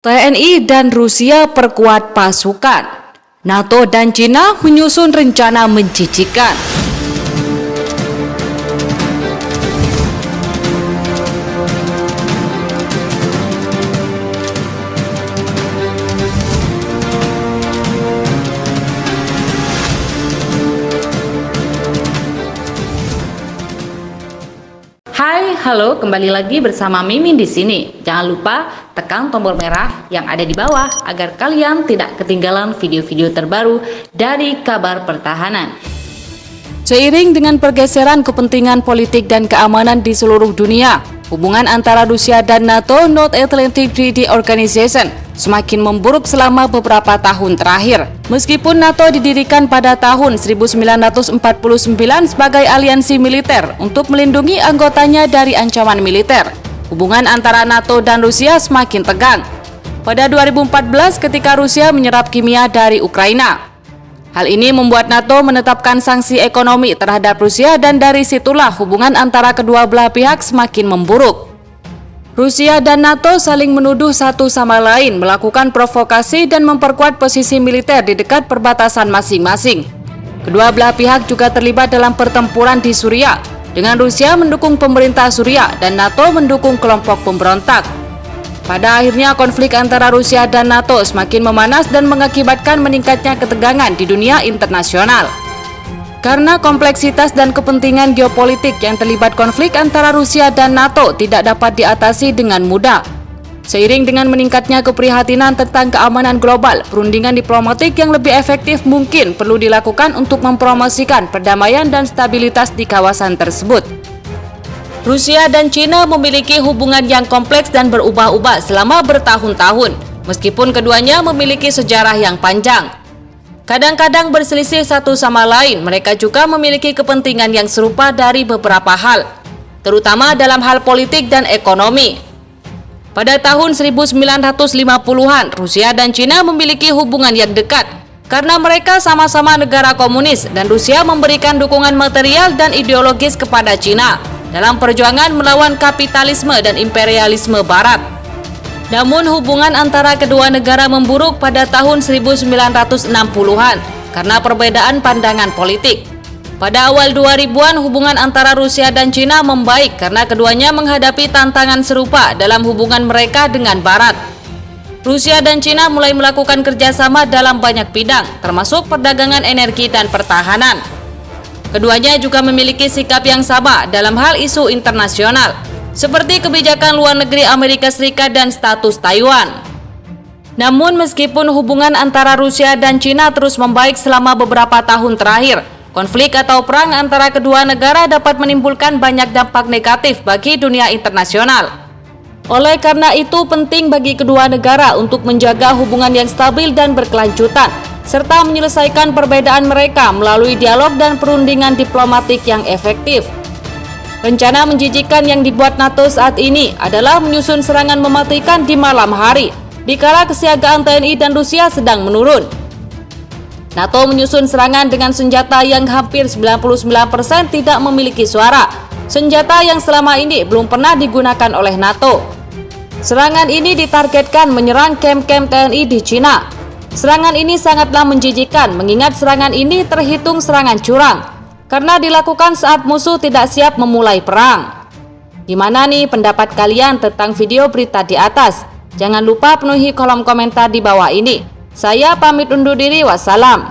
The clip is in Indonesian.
TNI dan Rusia perkuat pasukan. NATO dan Cina menyusun rencana menjijikan. Hai, halo, kembali lagi bersama Mimin di sini. Jangan lupa tekan tombol merah yang ada di bawah agar kalian tidak ketinggalan video-video terbaru dari Kabar Pertahanan. Seiring dengan pergeseran kepentingan politik dan keamanan di seluruh dunia, hubungan antara Rusia dan NATO North Atlantic Treaty Organization semakin memburuk selama beberapa tahun terakhir. Meskipun NATO didirikan pada tahun 1949 sebagai aliansi militer untuk melindungi anggotanya dari ancaman militer, hubungan antara NATO dan Rusia semakin tegang. Pada 2014 ketika Rusia menyerap kimia dari Ukraina, hal ini membuat NATO menetapkan sanksi ekonomi terhadap Rusia dan dari situlah hubungan antara kedua belah pihak semakin memburuk. Rusia dan NATO saling menuduh satu sama lain melakukan provokasi dan memperkuat posisi militer di dekat perbatasan masing-masing. Kedua belah pihak juga terlibat dalam pertempuran di Suriah, dengan Rusia mendukung pemerintah Suriah dan NATO mendukung kelompok pemberontak. Pada akhirnya konflik antara Rusia dan NATO semakin memanas dan mengakibatkan meningkatnya ketegangan di dunia internasional. Karena kompleksitas dan kepentingan geopolitik yang terlibat konflik antara Rusia dan NATO tidak dapat diatasi dengan mudah. Seiring dengan meningkatnya keprihatinan tentang keamanan global, perundingan diplomatik yang lebih efektif mungkin perlu dilakukan untuk mempromosikan perdamaian dan stabilitas di kawasan tersebut. Rusia dan Cina memiliki hubungan yang kompleks dan berubah-ubah selama bertahun-tahun, meskipun keduanya memiliki sejarah yang panjang. Kadang-kadang berselisih satu sama lain, mereka juga memiliki kepentingan yang serupa dari beberapa hal, terutama dalam hal politik dan ekonomi. Pada tahun 1950-an, Rusia dan Cina memiliki hubungan yang dekat, karena mereka sama-sama negara komunis dan Rusia memberikan dukungan material dan ideologis kepada Cina dalam perjuangan melawan kapitalisme dan imperialisme Barat. Namun hubungan antara kedua negara memburuk pada tahun 1960-an karena perbedaan pandangan politik. Pada awal 2000-an hubungan antara Rusia dan Cina membaik karena keduanya menghadapi tantangan serupa dalam hubungan mereka dengan Barat. Rusia dan Cina mulai melakukan kerjasama dalam banyak bidang, termasuk perdagangan energi dan pertahanan. Keduanya juga memiliki sikap yang sama dalam hal isu internasional, seperti kebijakan luar negeri Amerika Serikat dan status Taiwan. Namun meskipun hubungan antara Rusia dan Cina terus membaik selama beberapa tahun terakhir, konflik atau perang antara kedua negara dapat menimbulkan banyak dampak negatif bagi dunia internasional. Oleh karena itu penting bagi kedua negara untuk menjaga hubungan yang stabil dan berkelanjutan, serta menyelesaikan perbedaan mereka melalui dialog dan perundingan diplomatik yang efektif. Rencana menjijikan yang dibuat NATO saat ini adalah menyusun serangan mematikan di malam hari, dikala kesiagaan TNI dan Rusia sedang menurun. NATO menyusun serangan dengan senjata yang hampir 99% tidak memiliki suara, senjata yang selama ini belum pernah digunakan oleh NATO. Serangan ini ditargetkan menyerang kamp-kamp TNI di Cina. Serangan ini sangatlah menjijikan mengingat serangan ini terhitung serangan curang, karena dilakukan saat musuh tidak siap memulai perang. Gimana nih pendapat kalian tentang video berita di atas? Jangan lupa penuhi kolom komentar di bawah ini. Saya pamit undur diri, wassalam.